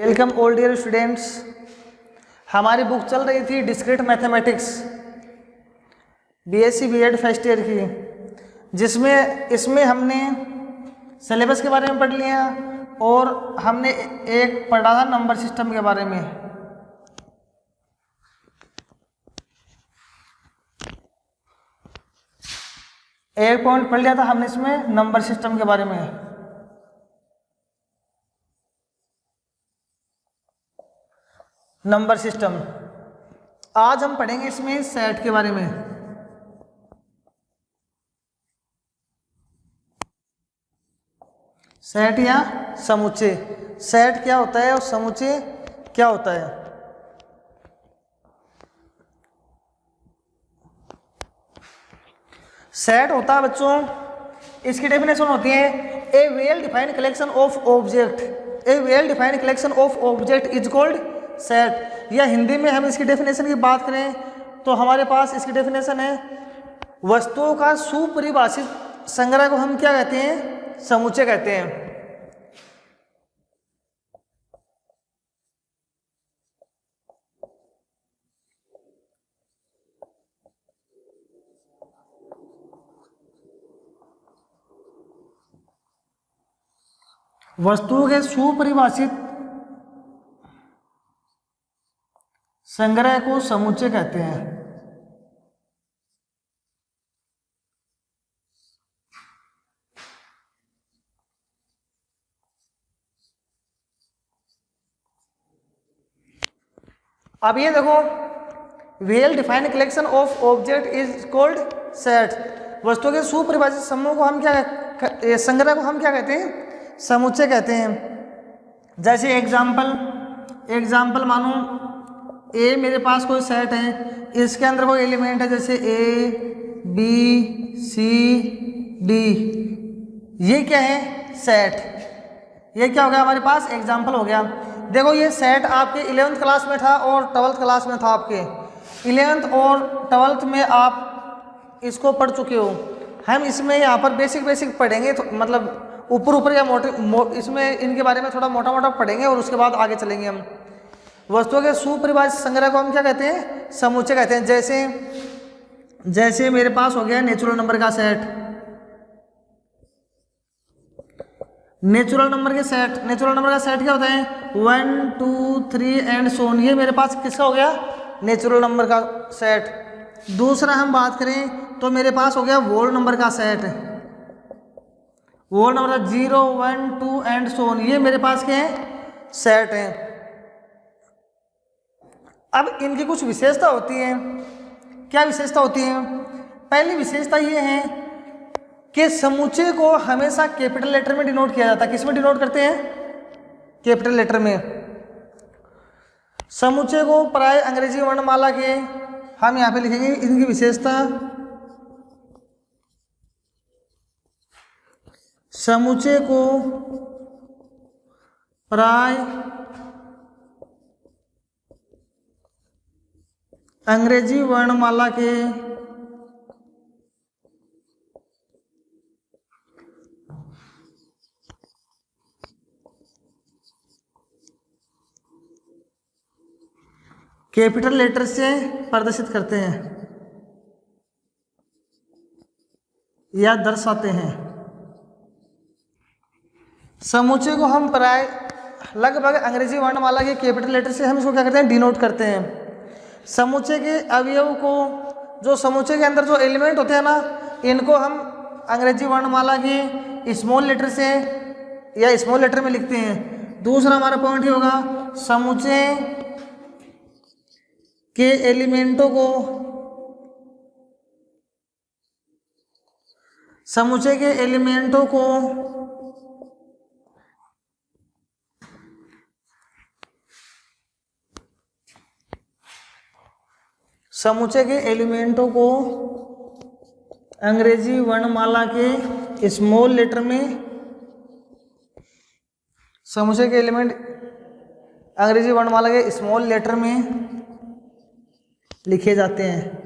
Welcome all dear students. हमारी book चल रही थी discrete mathematics BSc BEd first year की, जिसमें इसमें हमने सिलेबस के बारे में पढ़ लिया और हमने एक पढ़ा था नंबर सिस्टम के बारे में। एक पॉइंट पढ़ लिया था हमने इसमें नंबर सिस्टम के बारे में। नंबर सिस्टम आज हम पढ़ेंगे इसमें सेट के बारे में। सेट या समुच्चय। सेट क्या होता है और समुच्चय क्या होता है। सेट होता है बच्चों, इसकी डेफिनेशन होती है a well defined collection of object. A well defined collection of object is called set. या हिंदी में हम इसकी डेफिनेशन की बात करें तो हमारे पास इसकी डेफिनेशन है वस्तुओं का सुपरिभाषित संग्रह को हम क्या कहते हैं, समुच्चय कहते हैं। वस्तुओं के सुपरिभाषित संग्रह को समुच्चय कहते हैं। अब ये देखो, well defined collection of object is called set. वस्तुओं के सुपरिभाषित समूह को हम क्या, संग्रह को हम क्या कहते हैं, समुच्चय कहते हैं। जैसे एग्जाम्पल मानो ए मेरे पास कोई सेट है, इसके अंदर कोई एलिमेंट है जैसे ए बी सी डी, ये क्या है, सेट। ये क्या हो गया हमारे पास, एग्जाम्पल हो गया। देखो ये सेट आपके 11th क्लास में था और 12th क्लास में था। आपके 11th और 12th में आप इसको पढ़ चुके हो। हम इसमें यहाँ पर बेसिक पढ़ेंगे, तो मतलब ऊपर या इसमें इनके बारे में थोड़ा मोटा पढ़ेंगे और उसके बाद आगे चलेंगे हम। वस्तुओं के सुपरिभाषित संग्रह को हम क्या कहते हैं, समुच्चय कहते हैं। जैसे मेरे पास हो गया नेचुरल नंबर का सेट। नेचुरल नंबर का सेट क्या होता है, 1 2 3 एंड सोन। ये मेरे पास किसका हो गया, नेचुरल नंबर का सेट। दूसरा हम बात करें तो मेरे पास हो गया वोल नंबर का सेट। वोल नंबर 0 1 2 एंड सोन, ये मेरे पास क्या है, सेट है। अब इनकी कुछ विशेषता होती है। क्या विशेषता होती है, पहली विशेषता ये है कि समुच्चय को हमेशा कैपिटल लेटर में डिनोट किया जाता है। किस में डिनोट करते हैं, कैपिटल लेटर में। समुच्चय को प्राय अंग्रेजी वर्णमाला के हम यहाँ पे लिखेंगे इनकी विशेषता। समुच्चय को प्राय अंग्रेजी वर्णमाला के कैपिटल लेटर से प्रदर्शित करते हैं या दर्शाते हैं। समुच्चय को हम प्राय लगभग अंग्रेजी वर्णमाला के कैपिटल लेटर से हम इसको क्या करते हैं, डिनोट करते हैं। समुच्चय के अवयव को, जो समुच्चय के अंदर जो एलिमेंट होते हैं ना, इनको हम अंग्रेजी वर्णमाला के स्मॉल लेटर से या स्मॉल लेटर में लिखते हैं। दूसरा हमारा पॉइंट ये होगा, समुच्चय के एलिमेंटों को समुच्चय के एलिमेंटों को अंग्रेजी वर्णमाला के स्मॉल लेटर में, समुच्चय के एलिमेंट अंग्रेजी वर्णमाला के स्मॉल लेटर में लिखे जाते हैं।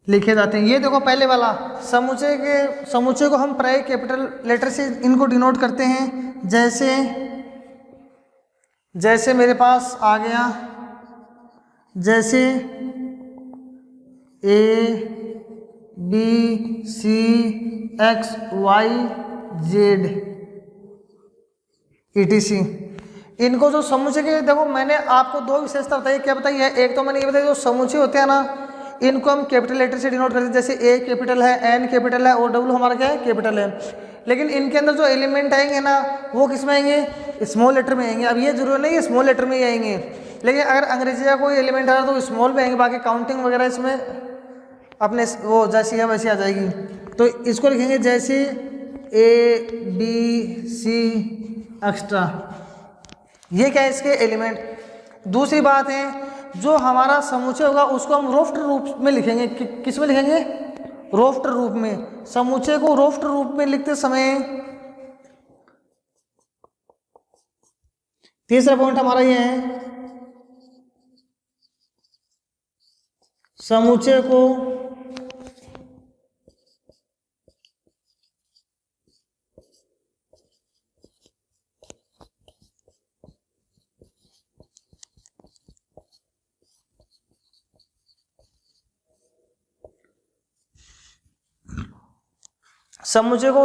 लिखे जाते हैं। ये देखो पहले वाला समुच्चय को हम प्राय कैपिटल लेटर से इनको डिनोट करते हैं। जैसे मेरे पास आ गया, जैसे A B C X Y Z ETC। इनको जो समुच्चय के, देखो मैंने आपको दो विशेषता बताई। क्या बताई है? एक तो मैंने ये बताई जो समुच्चय होते हैं ना, इनको हम कैपिटल लेटर से डिनोट करते हैं। जैसे ए कैपिटल है, एन कैपिटल है और डब्ल्यू हमारा क्या है? कैपिटल है। लेकिन इनके अंदर जो एलिमेंट आएंगे ना, वो किस में आएंगे? स्मॉल लेटर में आएंगे। अब ये जरूरी नहीं है स्मॉल लेटर में ही आएंगे, लेकिन अगर अंग्रेजी का कोई एलिमेंट आ रहा है तो स्मॉल में आएंगे, बाकी काउंटिंग वगैरह इसमें अपने वो जैसी है वैसी आ जाएगी। तो इसको लिखेंगे जैसे ए बी सी एक्स्ट्रा, ये क्या है? इसके एलिमेंट। दूसरी बात है, जो हमारा समुच्चय होगा उसको हम रोफ्टर रूप में लिखेंगे। किस में लिखेंगे? रोफ्टर रूप में। समुच्चय को रोफ्टर रूप में लिखते समय तीसरा पॉइंट हमारा ये है, समुच्चय को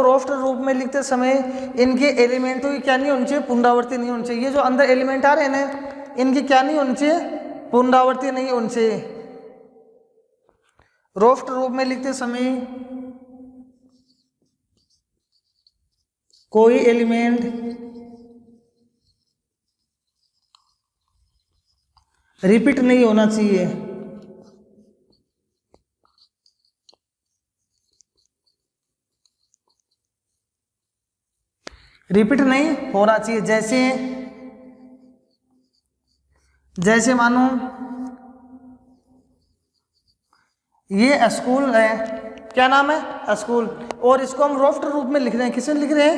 रोफ्टर रूप में लिखते समय इनके एलिमेंटों की क्या नहीं होनी चाहिए? पुनरावृत्ति नहीं होनी चाहिए। ये जो अंदर एलिमेंट आ रहे हैं ना, इनकी क्या नहीं होनी चाहिए? पुनरावृत्ति नहीं होनी चाहिए। रोफ्टर रूप में लिखते समय कोई एलिमेंट रिपीट नहीं होना चाहिए। रिपीट नहीं होना चाहिए। जैसे मानो ये स्कूल है, क्या नाम है? स्कूल, और इसको हम रोफ्टर रूप में लिख रहे हैं। किस में लिख रहे हैं?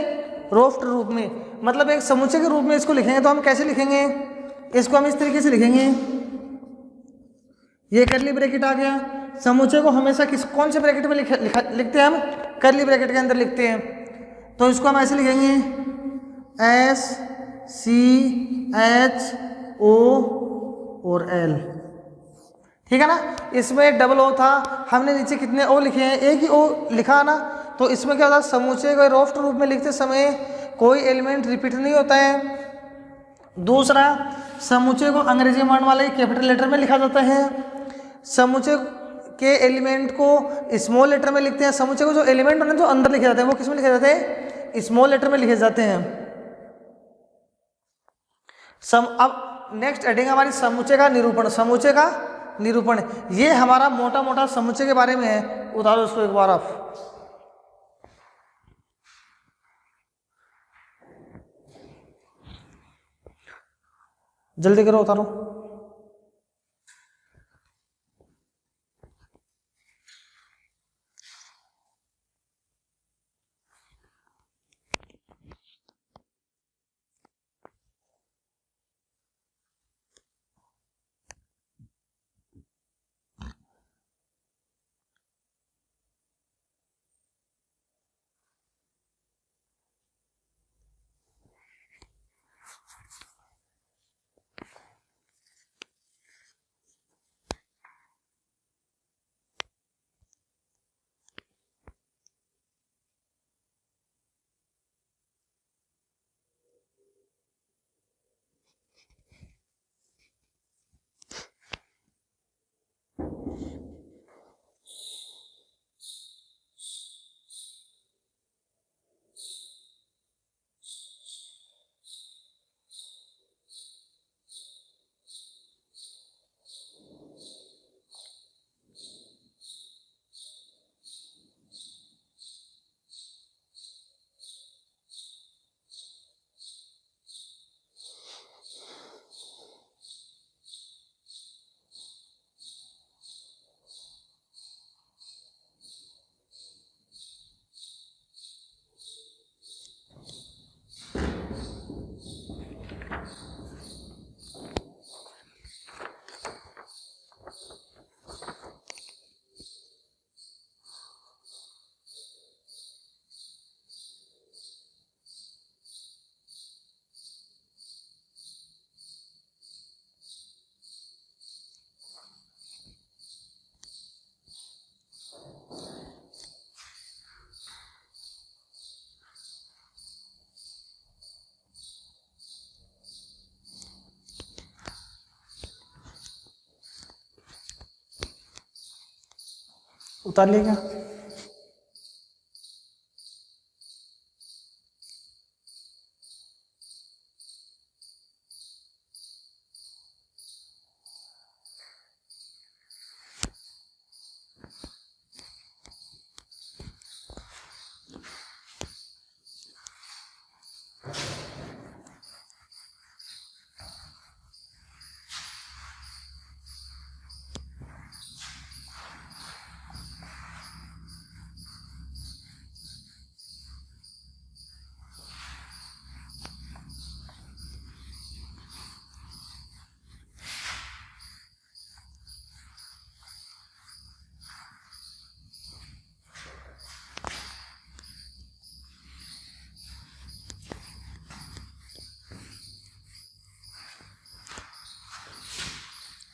रोफ्टर रूप में। मतलब एक समुच्चय के रूप में इसको लिखेंगे तो हम कैसे लिखेंगे? इसको हम इस तरीके से लिखेंगे, ये करली ब्रैकेट आ गया। समुच्चय को हमेशा कौन से ब्रैकेट में लिखते हैं हम? करली ब्रैकेट के अंदर लिखते हैं। तो इसको हम ऐसे लिखेंगे SCHO और L, ठीक है ना। इसमें डबल ओ था, हमने नीचे कितने ओ लिखे हैं? एक ही ओ लिखा ना। तो इसमें क्या होता है? समुच्चय को रोफ्टर रूप में लिखते समय कोई एलिमेंट रिपीट नहीं होता है। दूसरा, समुच्चय को अंग्रेजी वर्ण वाले कैपिटल लेटर में लिखा जाता है। समुच्चय के एलिमेंट को स्मॉल लेटर में लिखते हैं। समुच्चय को जो एलिमेंट होने जो अंदर लिखे जाते हैं वो किस में लिखे जाते हैं? स्मॉल लेटर में लिखे जाते हैं। अब नेक्स्ट हेडिंग हमारी समुच्चय का निरूपण। समुच्चय का निरूपण, ये हमारा मोटा मोटा समुच्चय के बारे में है। उतारो उसको एक बार आप, जल्दी करो, उतारो। उतार लिया क्या?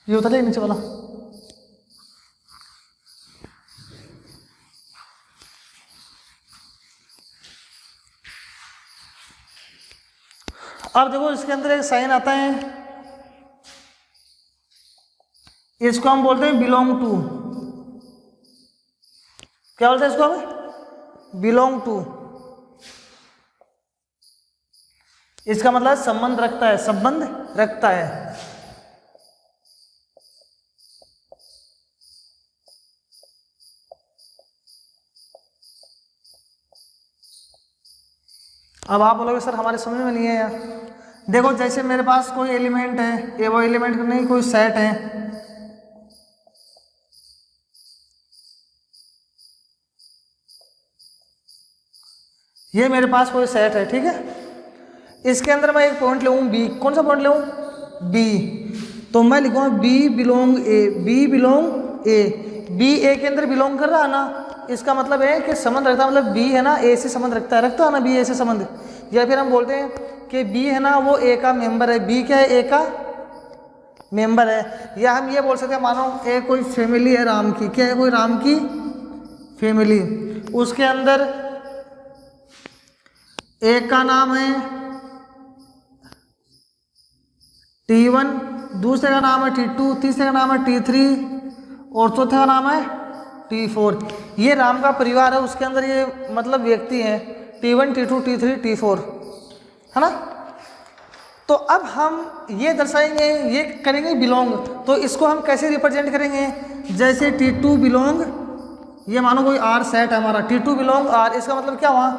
ये उतर लिया नीचे वाला। अब देखो इसके अंदर एक साइन आता है, इसको हम बोलते हैं बिलोंग टू। क्या बोलते हैं इसको हमें? Belong to. इसका मतलब संबंध रखता है, संबंध रखता है। अब आप बोलोगे सर हमारे समझ में नहीं है यार। देखो जैसे मेरे पास कोई एलिमेंट है, ये वो एलिमेंट नहीं, कोई सेट है, ये मेरे पास कोई सेट है, ठीक है। इसके अंदर मैं एक पॉइंट लूँ बी, कौन सा पॉइंट लूँ? बी। तो मैं लिखूँगा बी बिलोंग ए, बी बिलोंग ए। बी ए के अंदर बिलोंग कर रहा है ना, इसका मतलब है कि संबंध रखता है, मतलब बी है ना ए से संबंध रखता है, रखता है ना बी ए से संबंध। या फिर हम बोलते हैं कि बी है ना वो ए का मेंबर है, बी क्या है? ए का मेंबर है। या हम ये बोल सकते हैं मानो ए कोई फैमिली है राम की, क्या है? कोई राम की फैमिली, उसके अंदर एक का नाम है T1, दूसरे का नाम है T2, तीसरे का नाम है T3 और चौथे का नाम है T4। ये राम का परिवार है, उसके अंदर ये मतलब व्यक्ति हैं T1, T2, T3, T4, है ना। तो अब हम ये दर्शाएंगे, ये करेंगे बिलोंग। तो इसको हम कैसे रिप्रेजेंट करेंगे? जैसे T2 बिलोंग, ये मानो कोई R सेट है हमारा, T2 बिलोंग R। इसका मतलब क्या हुआ?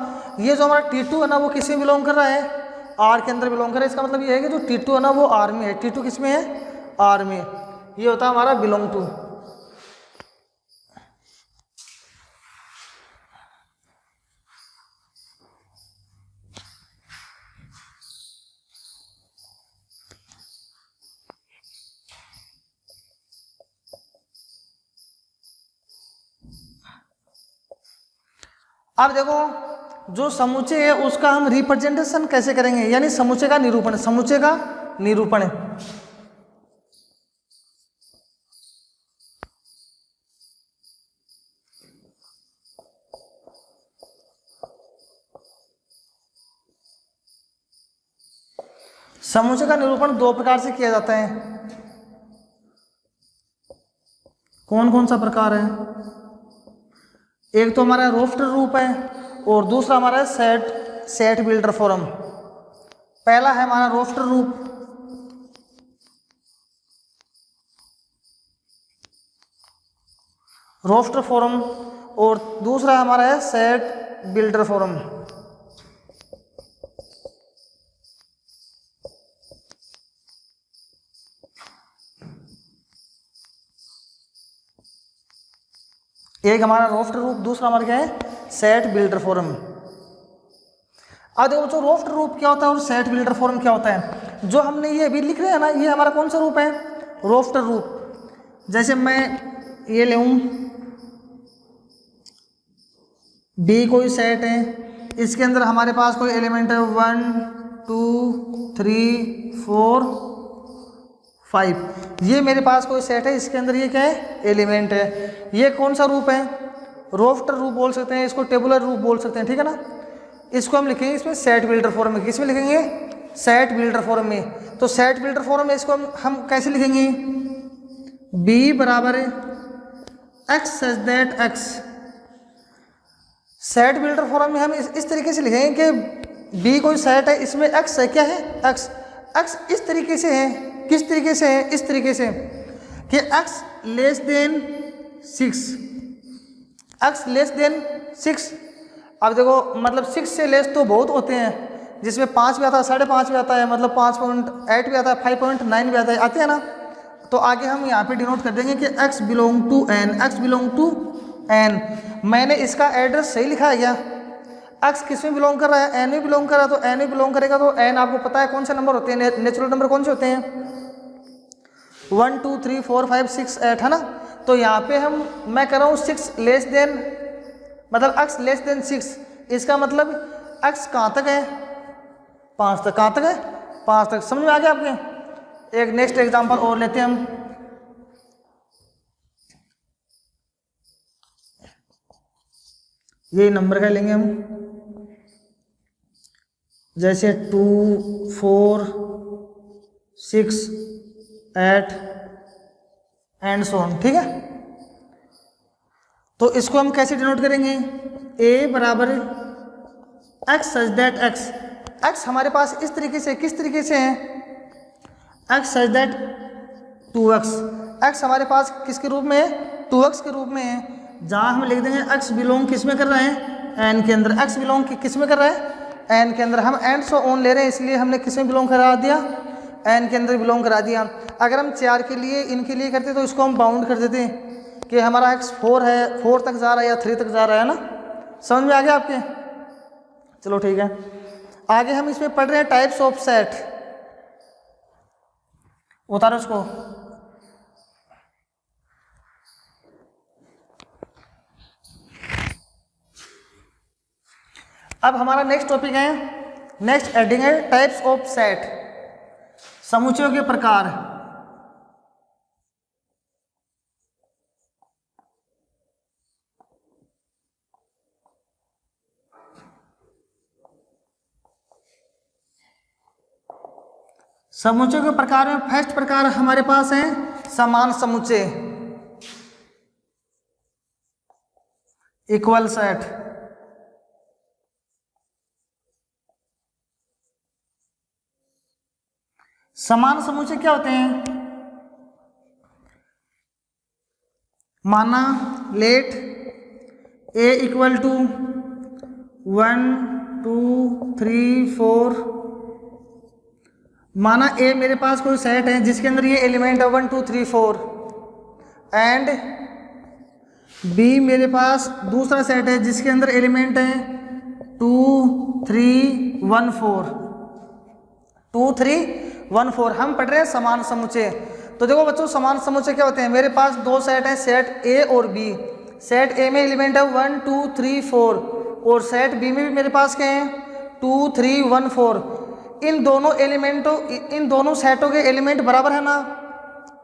ये जो हमारा T2 है ना वो किस में बिलोंग कर रहा है? R के अंदर बिलोंग कर रहा है। इसका मतलब ये है कि जो T2 है ना वो R में है। T2 किस में है? R में। ये होता है हमारा बिलोंग टू। अब देखो जो समुच्चय है उसका हम रिप्रेजेंटेशन कैसे करेंगे, यानी समुच्चय का निरूपण, समुच्चय का निरूपण। समुच्चय का निरूपण दो प्रकार से किया जाता है। कौन कौन सा प्रकार है? एक तो हमारा रोस्टर रूप है और दूसरा हमारा सेट बिल्डर फॉर्म। पहला है हमारा रोस्टर रूप, रोस्टर फॉर्म, और दूसरा हमारा है सेट बिल्डर फॉर्म। एक हमारा रोस्टर रूप, दूसरा हमारा क्या है? Set builder form. अब देखो जो रोस्टर रूप क्या होता है और सेट बिल्डर फॉर्म क्या होता है, जो हमने ये अभी लिख रहे हैं ना, ये हमारा कौन सा रूप है? रोस्टर रूप। जैसे मैं ये लूँ बी, कोई सेट है, इसके अंदर हमारे पास कोई एलिमेंट है 1 2 3 4 5। ये मेरे पास कोई सेट है, इसके अंदर ये क्या है? एलिमेंट है। ये कौन सा रूप है? रोस्टर रूप बोल सकते हैं, इसको टेबुलर रूप बोल सकते हैं, ठीक है ना। इसको हम लिखेंगे इसमें सेट बिल्डर फॉर्म में। किस में लिखेंगे? सेट बिल्डर फॉर्म में। तो सेट बिल्डर फॉर्म में इसको हम कैसे लिखेंगे? बी बराबर है x such that x, set builder form में हम इस तरीके से लिखेंगे कि बी कोई सेट है, इसमें एक्स है, क्या है एक्स, एक्स इस तरीके से है, किस तरीके से है, इस तरीके से कि x less than 6, x less than 6। अब देखो मतलब 6 से लेस तो बहुत होते हैं, जिसमें 5 भी आता है, 5.5 भी आता है, मतलब 5.8 भी आता है, 5.9 भी आता है, आते हैं ना। तो आगे हम यहाँ पे डिनोट कर देंगे कि x belong to n, x belong to n। मैंने इसका एड्रेस सही लिखा है क्या, x किस में बिलोंग कर रहा है, n में बिलोंग कर रहा है, तो n में बिलोंग करेगा तो n आपको पता है कौन से नंबर होते हैं, नेचुरल नंबर कौन से होते हैं, 1 2 3 4 5 6 8 है ना। तो यहाँ पे मैं कर रहा हूँ 6 लेस देन, मतलब x लेस देन 6, इसका मतलब x कहाँ तक है, 5 तक, कहाँ तक है 5 तक। समझ में आ गया आपके। एक नेक्स्ट एग्जांपल और लेते हैं हम, यही नंबर का लेंगे हम, जैसे 2 4 6 8 एंड सो ऑन, ठीक है। तो इसको हम कैसे डिनोट करेंगे, a बराबर x such that x, x हमारे पास इस तरीके से, किस तरीके से है, x such that 2x, x हमारे पास किसके रूप में है, 2x के रूप में है, जहाँ हम लिख देंगे x बिलोंग किस में कर रहे हैं, n के अंदर, x बिलोंग किस में कर रहा है, n के अंदर। हम एंड सो ऑन ले रहे हैं, इसलिए हमने किस में बिलोंग करा दिया, n के अंदर बिलोंग करा दिया। अगर हम 4 के लिए, इनके लिए करते तो इसको हम बाउंड कर देते कि हमारा x 4 है, 4 तक जा रहा है या 3 तक जा रहा है ना। समझ में आ गया आपके, चलो ठीक है। आगे हम इसमें पढ़ रहे हैं टाइप्स ऑफ सेट, उतारो उसको। अब हमारा नेक्स्ट टॉपिक है, नेक्स्ट हेडिंग है टाइप्स ऑफ सेट, समुच्चयों के प्रकार। समुच्चयों के प्रकार में फर्स्ट प्रकार हमारे पास है समान समुच्चय, इक्वल सेट। समान समुच्चय क्या होते हैं, माना लेट a इक्वल टू 1 2 3 4, माना a मेरे पास कोई सेट है जिसके अंदर ये एलिमेंट है 1 2 3 4, एंड b मेरे पास दूसरा सेट है जिसके अंदर एलिमेंट है 2 3 1 4, 2 3 1 4। हम पढ़ रहे हैं समान समुच्चय। तो देखो बच्चों, समान समुच्चय क्या होते हैं, मेरे पास दो सेट हैं, सेट a और b। सेट a में एलिमेंट है 1 2 3 4 और सेट b में भी मेरे पास क्या है 2 3 1 4। इन दोनों सेटों के एलिमेंट बराबर है ना,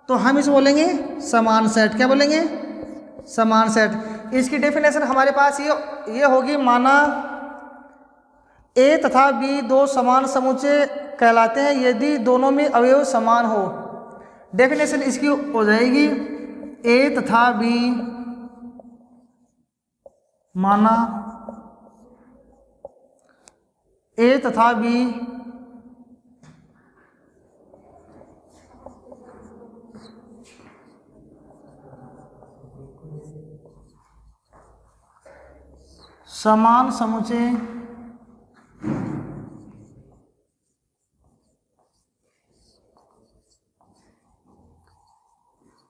तो हम इसे बोलेंगे समान सेट। क्या बोलेंगे, समान सेट। इसकी डेफिनेशन हमारे पास ये होगी, माना a तथा b दो समान समुच्चय कहलाते हैं यदि दोनों में अवयव समान हो। डेफिनेशन इसकी हो जाएगी a तथा b, माना a तथा b समान समुच्चय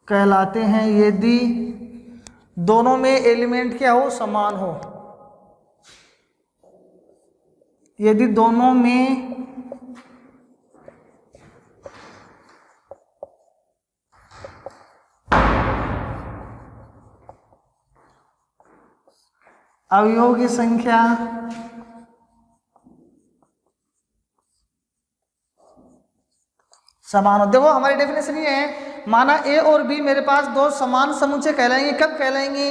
कहलाते हैं यदि दोनों में एलिमेंट क्या हो, समान हो। यदि दोनों में अवयवों की संख्या समान हो। देखो हमारी डेफिनेशन ये है, माना a और b मेरे पास दो समान समुच्चय कहलाएंगे। कब कहलाएंगे,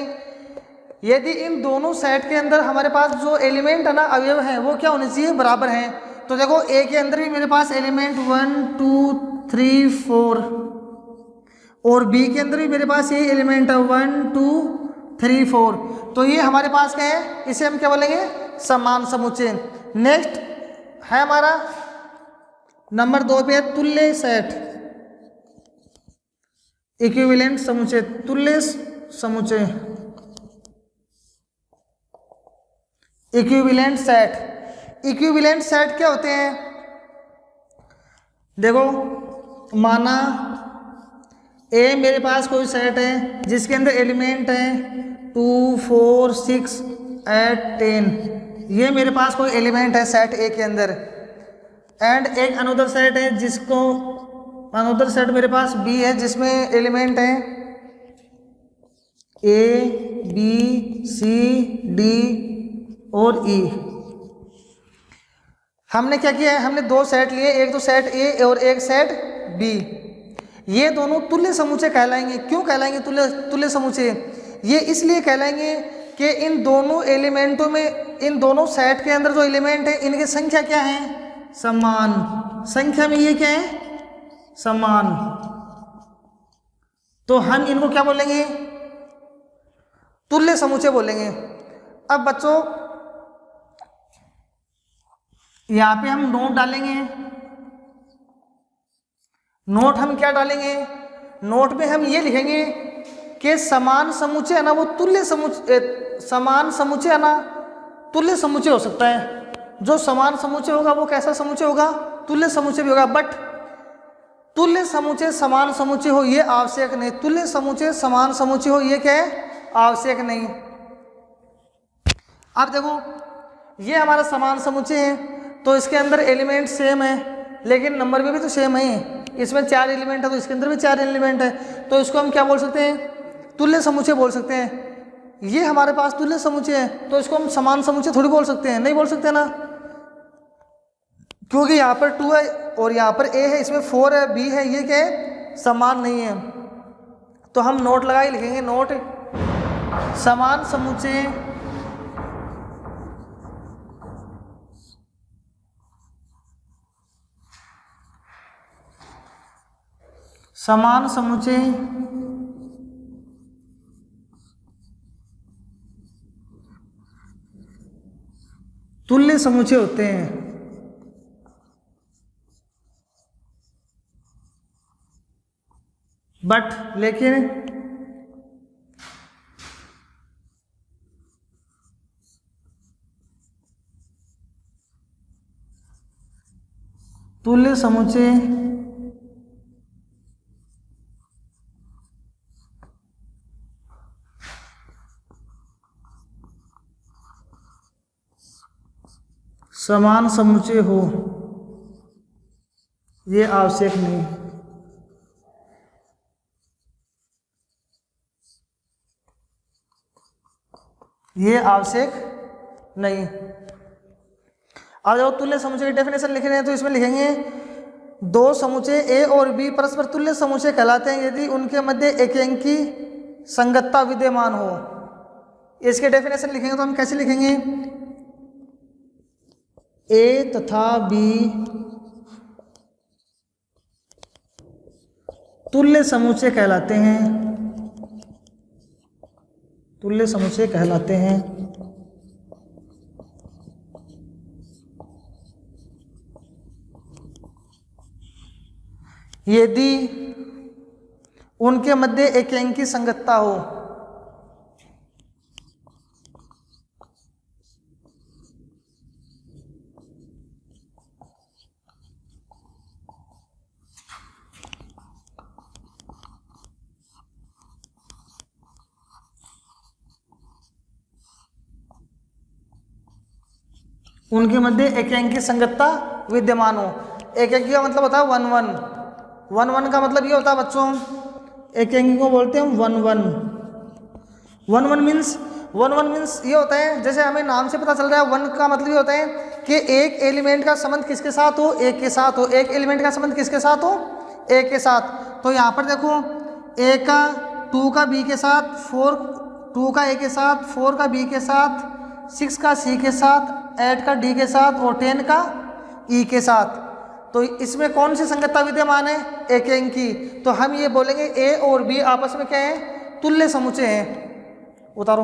यदि इन दोनों सेट के अंदर हमारे पास जो एलिमेंट है ना, अवयव हैं, वो क्या होने चाहिए, बराबर हैं। तो देखो a के अंदर भी मेरे पास एलिमेंट 1 2 3 4, और बी के अंदर भी मेरे पास ये एलिमेंट है 1 2 3 4, तो ये हमारे पास क्या है, इसे हम क्या बोलेंगे, समान समुच्चय। नेक्स्ट है हमारा नंबर 2 पे तुल्य सेट, इक्विवेलेंट समुच्चय, तुल्य समुच्चय, इक्विवेलेंट सेट। इक्विवेलेंट सेट क्या होते हैं, देखो माना ए मेरे पास कोई सेट है जिसके अंदर एलिमेंट है 2 4 6 8 10, ये मेरे पास कोई एलिमेंट है सेट ए के अंदर। एंड एक अनदर सेट है जिसको, अनदर सेट मेरे पास बी है जिसमें एलिमेंट है ए बी सी डी और ई। हमने क्या किया है, हमने दो सेट लिए, एक तो सेट ए और एक सेट बी। ये दोनों तुल्य समुच्चय कहलाएंगे। क्यों कहलाएंगे तुल्य समुच्चय? ये इसलिए कहलाएंगे कि इन दोनों एलिमेंटों में, इन दोनों सेट के अंदर जो एलिमेंट है इनकी संख्या क्या है, समान। संख्या में ये क्या है, समान। तो हम इनको क्या बोलेंगे, तुल्य समुच्चय बोलेंगे। अब बच्चों यहां पे हम नोट डालेंगे। नोट हम क्या डालेंगे, नोट में हम ये लिखेंगे कि समान समुच्चय है ना वो तुल्य समुच्चय, समान समुच्चय है ना तुल्य समुच्चय हो सकता है। जो समान समुच्चय होगा वो कैसा समुच्चय होगा, तुल्य समुच्चय भी होगा। बट तुल्य समुच्चय समान समुच्चय हो ये आवश्यक नहीं, तुल्य समुच्चय समान समुच्चय हो ये क्या है, आवश्यक नहीं। अब देखो ये हमारा समान समुच्चय है तो इसके अंदर एलिमेंट सेम है लेकिन नंबर में भी तो सेम है। इसमें 4 एलिमेंट है तो इसके अंदर भी 4 एलिमेंट है, तो इसको हम क्या बोल सकते हैं, तुल्य समुच्चय बोल सकते हैं। ये हमारे पास तुल्य समुच्चय है तो इसको हम समान समुच्चय थोड़ी बोल सकते हैं, नहीं बोल सकते ना, क्योंकि यहाँ पर 2 है और यहाँ पर ए है, इसमें 4 है, बी है, ये क्या है, समान नहीं है। तो हम नोट लगा ही लिखेंगे, नोट समान समुच्चय समान समुच्चय तुल्य समुच्चय होते हैं। बट लेकिन तुल्य समुच्चय समान समुच्चय हो ये आवश्यक नहीं। ये आवश्यक नहीं। अब जब तुल्य समुच्चय की डेफिनेशन लिख रहे हैं तो इसमें लिखेंगे दो समुच्चय ए और बी परस्पर तुल्य समुच्चय कहलाते हैं यदि उनके मध्य एकांकी संगतता विद्यमान हो। इसके डेफिनेशन लिखेंगे तो हम कैसे लिखेंगे, ए तथा बी तुल्य समुच्चय कहलाते हैं, तुल्य समुच्चय कहलाते हैं यदि उनके मध्य एकांकी संगतता हो। उनके मध्य एकांकी संगतता विद्यमान हो। एकांकी का मतलब होता है 1 1, 1 1 का मतलब ये होता है बच्चों, एकांकी को बोलते हैं 1 1। 1 1 मीन्स ये होता है, जैसे हमें नाम से पता चल रहा है 1 का मतलब ये होता है कि एक एलिमेंट का संबंध किसके साथ हो, एक के साथ हो। एक एलिमेंट का संबंध किसके साथ हो, एक के साथ। तो यहाँ पर देखो ए का 2 का बी के साथ, 2 का ए के साथ, 4 का बी के साथ, 6 का सी के साथ, 8 का डी के साथ और 10 का ई के साथ। तो इसमें कौन सी संगतता विद्यमान है, एक अंक की। तो हम ये बोलेंगे ए और बी आपस में क्या है, तुल्य समुच्चय हैं। उतारो।